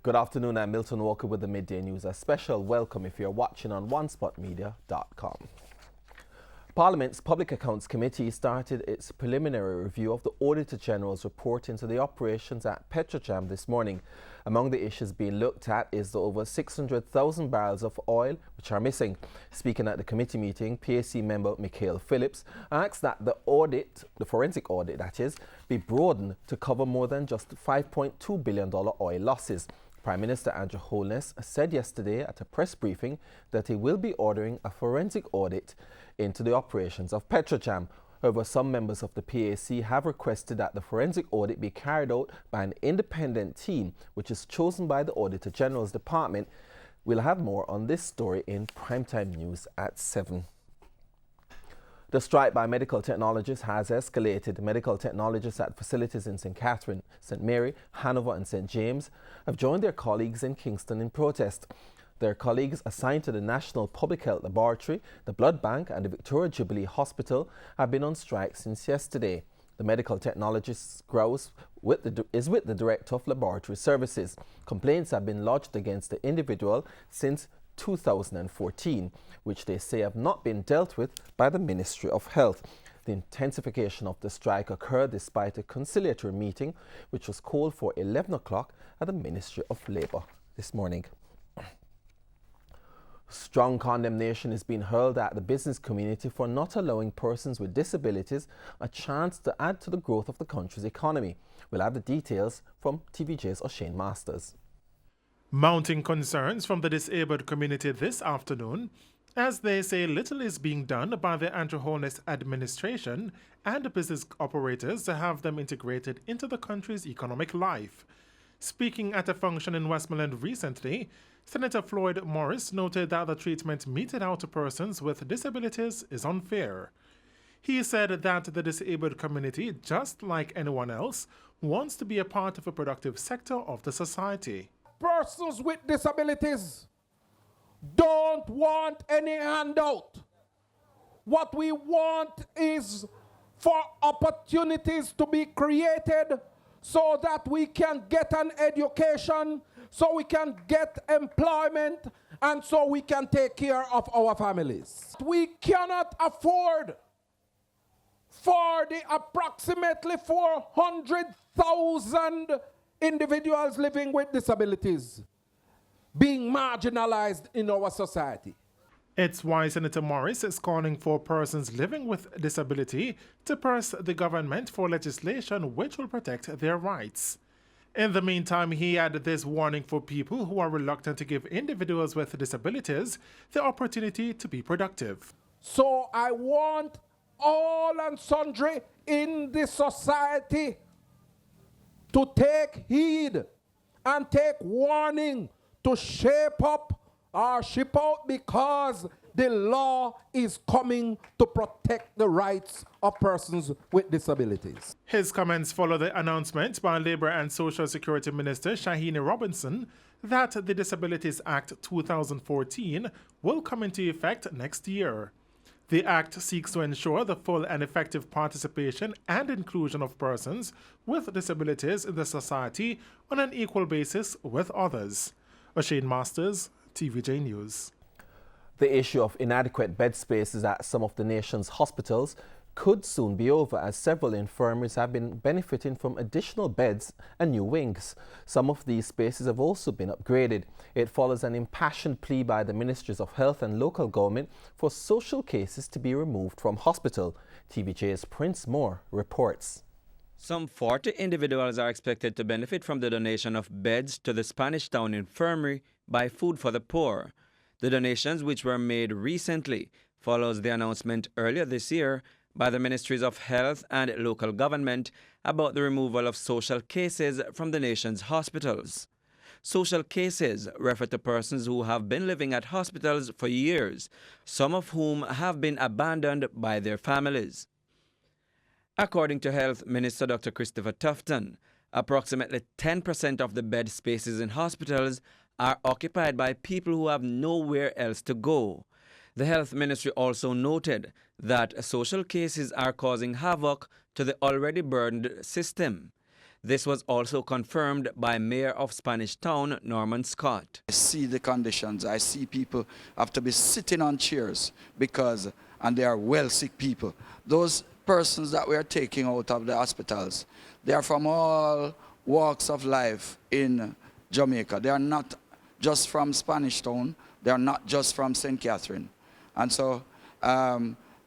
Good afternoon, I'm Milton Walker with the Midday News. A special welcome if you're watching on onespotmedia.com. Parliament's Public Accounts Committee started its preliminary review of the Auditor General's report into the operations at Petrojam this morning. Among the issues being looked at is the over 600,000 barrels of oil which are missing. Speaking at the committee meeting, PAC member Michael Phillips asked that the audit, the forensic audit that is, be broadened to cover more than just $5.2 billion oil losses. Prime Minister Andrew Holness said yesterday at a press briefing that he will be ordering a forensic audit into the operations of Petrojam. However, some members of the PAC have requested that the forensic audit be carried out by an independent team, which is chosen by the Auditor General's Department. We'll have more on this story in Primetime News at 7. The strike by medical technologists has escalated. Medical technologists at facilities in St. Catherine, St. Mary, Hanover and St. James have joined their colleagues in Kingston in protest. Their colleagues assigned to the National Public Health Laboratory, the Blood Bank and the Victoria Jubilee Hospital have been on strike since yesterday. The medical technologists grouse is with the Director of Laboratory Services. Complaints have been lodged against the individual since 2014, which they say have not been dealt with by the Ministry of Health. The intensification of the strike occurred despite a conciliatory meeting which was called for 11 o'clock at the Ministry of Labour this morning. Strong condemnation is being hurled at the business community for not allowing persons with disabilities a chance to add to the growth of the country's economy. We'll have the details from TVJ's O'Shane Masters. Mounting concerns from the disabled community this afternoon, as they say little is being done by the Andrew Holness administration and business operators to have them integrated into the country's economic life. Speaking at a function in Westmoreland recently, Senator Floyd Morris noted that the treatment meted out to persons with disabilities is unfair. He said that the disabled community, just like anyone else, wants to be a part of a productive sector of the society. Persons with disabilities don't want any handout. What we want is for opportunities to be created so that we can get an education, so we can get employment, and so we can take care of our families. We cannot afford for the approximately 400,000 individuals living with disabilities being marginalized in our society. It's why Senator Morris is calling for persons living with disability to press the government for legislation which will protect their rights. In the meantime, he added this warning for people who are reluctant to give individuals with disabilities the opportunity to be productive. So I want all and sundry in the society to take heed and take warning to shape up or ship out, because the law is coming to protect the rights of persons with disabilities. His comments follow the announcement by Labour and Social Security Minister Shahini Robinson that the Disabilities Act 2014 will come into effect next year. The Act seeks to ensure the full and effective participation and inclusion of persons with disabilities in the society on an equal basis with others. O'Shane Masters, TVJ News. The issue of inadequate bed spaces at some of the nation's hospitals could soon be over, as several infirmaries have been benefiting from additional beds and new wings. Some of these spaces have also been upgraded. It follows an impassioned plea by the Ministries of Health and local government for social cases to be removed from hospital. TVJ's Prince Moore reports. Some 40 individuals are expected to benefit from the donation of beds to the Spanish Town Infirmary by Food for the Poor. The donations, which were made recently, follows the announcement earlier this year by the Ministries of Health and local government about the removal of social cases from the nation's hospitals. Social cases refer to persons who have been living at hospitals for years, some of whom have been abandoned by their families. According to Health Minister Dr. Christopher Tufton, approximately 10% of the bed spaces in hospitals are occupied by people who have nowhere else to go. The Health Ministry also noted that social cases are causing havoc to the already burdened system. This was also confirmed by Mayor of Spanish Town, Norman Scott. I see the conditions. I see people have to be sitting on chairs and they are well sick people. Those persons that we are taking out of the hospitals, they are from all walks of life in Jamaica. They are not just from Spanish Town. They are not just from St. Catherine. And so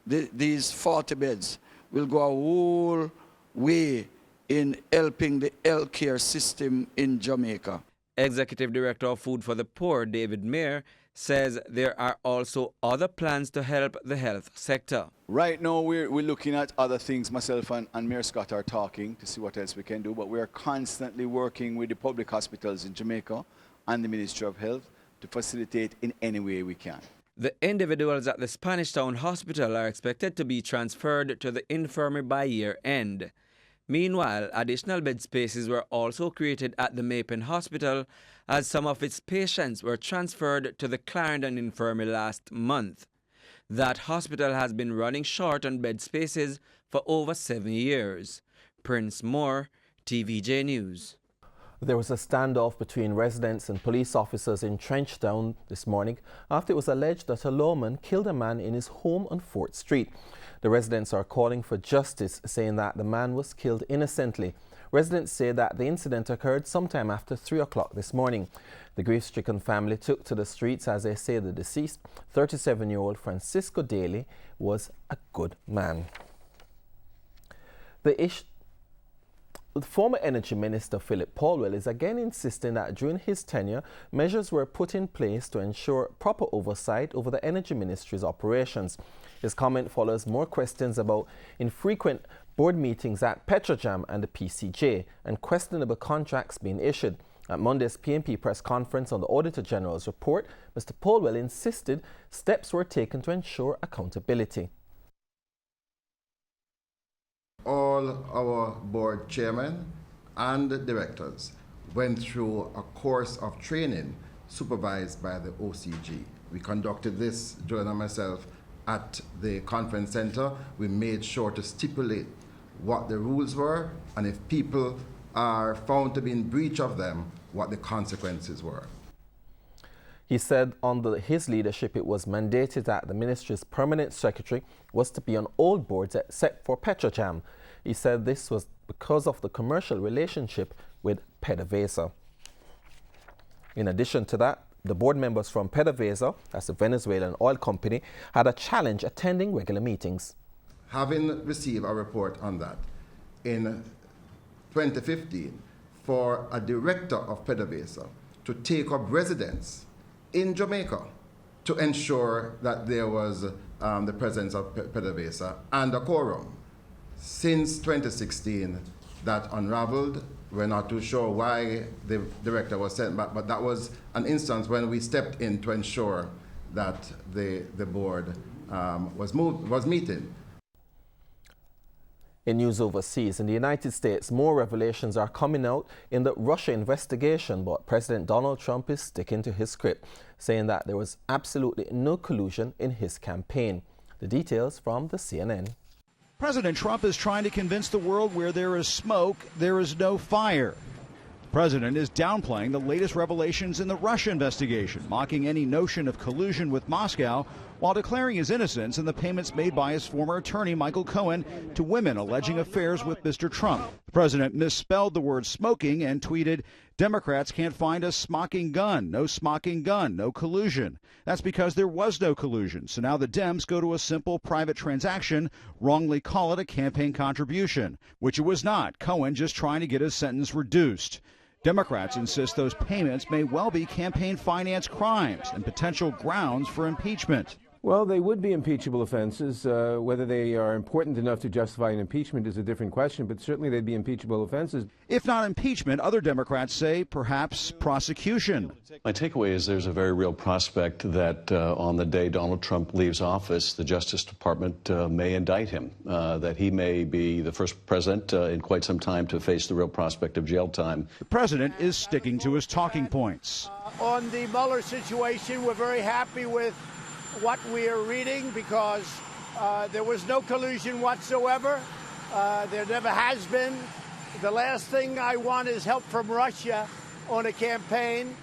these 40 beds will go a whole way in helping the healthcare system in Jamaica. Executive Director of Food for the Poor, David Mayer, says there are also other plans to help the health sector. Right now, we're looking at other things. Myself and Mayor Scott are talking to see what else we can do, but we're constantly working with the public hospitals in Jamaica and the Ministry of Health to facilitate in any way we can. The individuals at the Spanish Town Hospital are expected to be transferred to the infirmary by year end. Meanwhile, additional bed spaces were also created at the Mapen Hospital as some of its patients were transferred to the Clarendon Infirmary last month. That hospital has been running short on bed spaces for over 7 years. Prince Moore, TVJ News. There was a standoff between residents and police officers in Trenchtown this morning after it was alleged that a lawman killed a man in his home on 4th Street. The residents are calling for justice, saying that the man was killed innocently. Residents say that the incident occurred sometime after 3 o'clock this morning. The grief-stricken family took to the streets as they say the deceased, 37-year-old Francisco Daly, was a good man. The former Energy Minister Philip Paulwell is again insisting that during his tenure, measures were put in place to ensure proper oversight over the Energy Ministry's operations. His comment follows more questions about infrequent board meetings at Petrojam and the PCJ and questionable contracts being issued. At Monday's PNP press conference on the Auditor General's report, Mr. Paulwell insisted steps were taken to ensure accountability. All our board chairmen and directors went through a course of training supervised by the OCG. We conducted this, Joanna and myself, at the conference center. We made sure to stipulate what the rules were, and if people are found to be in breach of them, what the consequences were. He said under his leadership it was mandated that the ministry's permanent secretary was to be on all boards except for Petrojam. He said this was because of the commercial relationship with PDVSA. In addition to that, the board members from PDVSA, that's the Venezuelan oil company, had a challenge attending regular meetings. Having received a report on that in 2015 for a director of PDVSA to take up residence in Jamaica to ensure that there was the presence of PDVSA and a quorum. Since 2016, that unraveled. We're not too sure why the director was sent back, but that was an instance when we stepped in to ensure that the board was meeting. In news overseas, in the United States, more revelations are coming out in the Russia investigation, but President Donald Trump is sticking to his script, saying that there was absolutely no collusion in his campaign. The details from the CNN. President Trump is trying to convince the world where there is smoke, there is no fire. The president is downplaying the latest revelations in the Russia investigation, mocking any notion of collusion with Moscow, while declaring his innocence in the payments made by his former attorney, Michael Cohen, to women alleging affairs with Mr. Trump. The president misspelled the word smoking and tweeted, "Democrats can't find a smocking gun, no collusion." That's because there was no collusion. So now the Dems go to a simple private transaction, wrongly call it a campaign contribution, which it was not. Cohen just trying to get his sentence reduced. Democrats insist those payments may well be campaign finance crimes and potential grounds for impeachment. Well, they would be impeachable offenses. Whether they are important enough to justify an impeachment is a different question, but certainly they'd be impeachable offenses. If not impeachment, other Democrats say perhaps prosecution. My takeaway is there's a very real prospect that on the day Donald Trump leaves office, the Justice Department may indict him, that he may be the first president in quite some time to face the real prospect of jail time. The president is sticking to his talking points. On the Mueller situation, we're very happy with what we are reading because there was no collusion whatsoever. There never has been. The last thing I want is help from Russia on a campaign.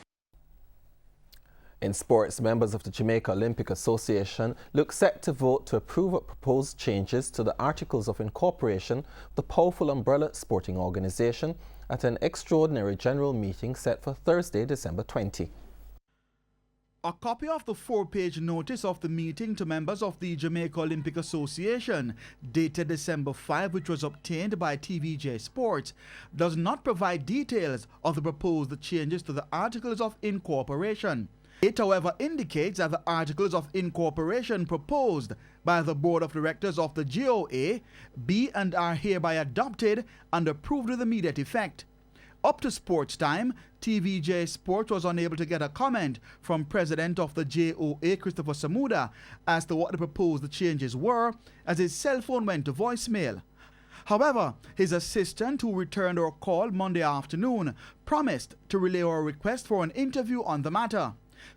In sports, members of the Jamaica Olympic Association look set to vote to approve proposed changes to the Articles of Incorporation of the powerful umbrella sporting organization at an extraordinary general meeting set for Thursday, December 20. A copy of the 4-page notice of the meeting to members of the Jamaica Olympic Association, dated December 5, which was obtained by TVJ Sports, does not provide details of the proposed changes to the Articles of Incorporation. It, however, indicates that the Articles of Incorporation proposed by the Board of Directors of the GOA be and are hereby adopted and approved with immediate effect. Up to sports time, TVJ Sport was unable to get a comment from President of the JOA, Christopher Samuda, as to what the proposed changes were, as his cell phone went to voicemail. However, his assistant, who returned our call Monday afternoon, promised to relay our request for an interview on the matter.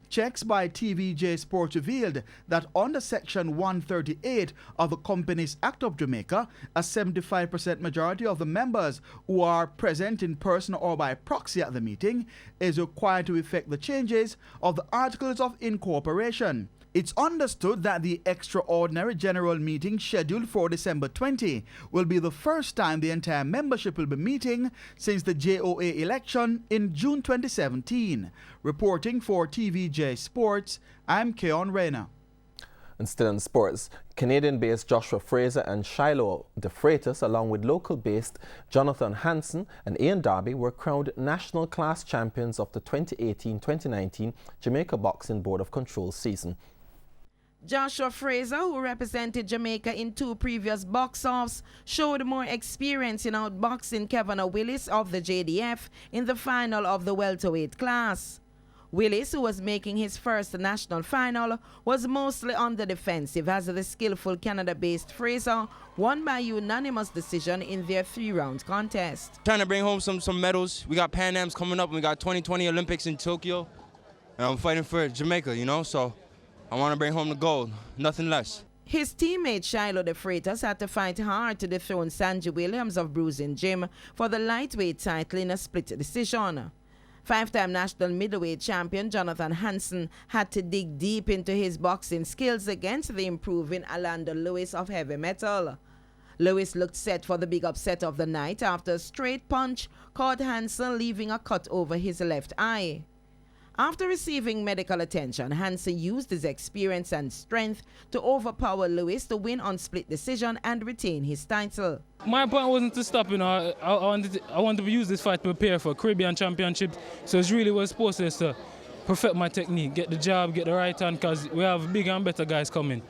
Checks by TVJ Sports revealed that under Section 138 of the Companies Act of Jamaica, a 75% majority of the members who are present in person or by proxy at the meeting is required to effect the changes of the Articles of Incorporation. It's understood that the extraordinary general meeting scheduled for December 20 will be the first time the entire membership will be meeting since the JOA election in June 2017. Reporting for TVJ Sports, I'm Keon Reyna. And still in sports, Canadian-based Joshua Fraser and Shiloh De Freitas, along with local-based Jonathan Hansen and Ian Darby, were crowned national class champions of the 2018-2019 Jamaica Boxing Board of Control season. Joshua Fraser, who represented Jamaica in 2 previous box-offs, showed more experience in outboxing Kevin Willis of the JDF in the final of the welterweight class. Willis, who was making his first national final, was mostly on the defensive as the skillful Canada-based Fraser won by unanimous decision in their 3-round contest. Trying to bring home some medals. We got Pan Ams coming up, and we got 2020 Olympics in Tokyo. And I'm fighting for Jamaica, so I want to bring home the gold, nothing less. His teammate Shiloh De Freitas had to fight hard to dethrone Sanji Williams of Bruising Jim for the lightweight title in a split decision. 5-time national middleweight champion Jonathan Hansen had to dig deep into his boxing skills against the improving Alanda Lewis of heavy metal. Lewis looked set for the big upset of the night after a straight punch caught Hansen, leaving a cut over his left eye. After receiving medical attention, Hansen used his experience and strength to overpower Lewis to win on split decision and retain his title. My point wasn't to stop, I wanted to use this fight to prepare for Caribbean Championship, so it really was supposed to perfect my technique, get the jab, get the right hand, because we have bigger and better guys coming.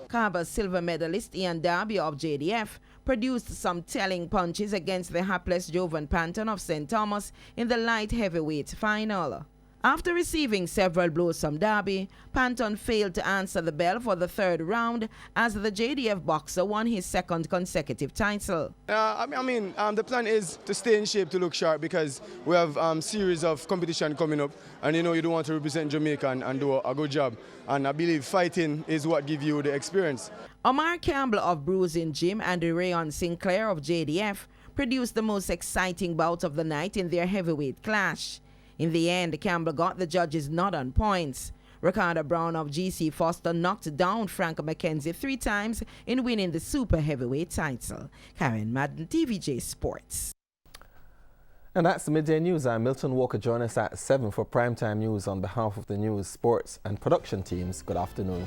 Carver's silver medalist Ian Darby of JDF produced some telling punches against the hapless Jovan Panton of St. Thomas in the light heavyweight final. After receiving several blows from Darby, Panton failed to answer the bell for the 3rd round as the JDF boxer won his 2nd consecutive title. The plan is to stay in shape to look sharp because we have series of competition coming up, and you don't want to represent Jamaica and do a good job. And I believe fighting is what gives you the experience. Omar Campbell of Bruising Jim and Rayon Sinclair of JDF produced the most exciting bout of the night in their heavyweight clash. In the end, Campbell got the judges nod on points. Ricardo Brown of GC Foster knocked down Frank McKenzie 3 times in winning the super heavyweight title. Karen Madden, TVJ Sports. And that's the Midday News. I'm Milton Walker. Join us at 7 for primetime news on behalf of the news, sports and production teams. Good afternoon.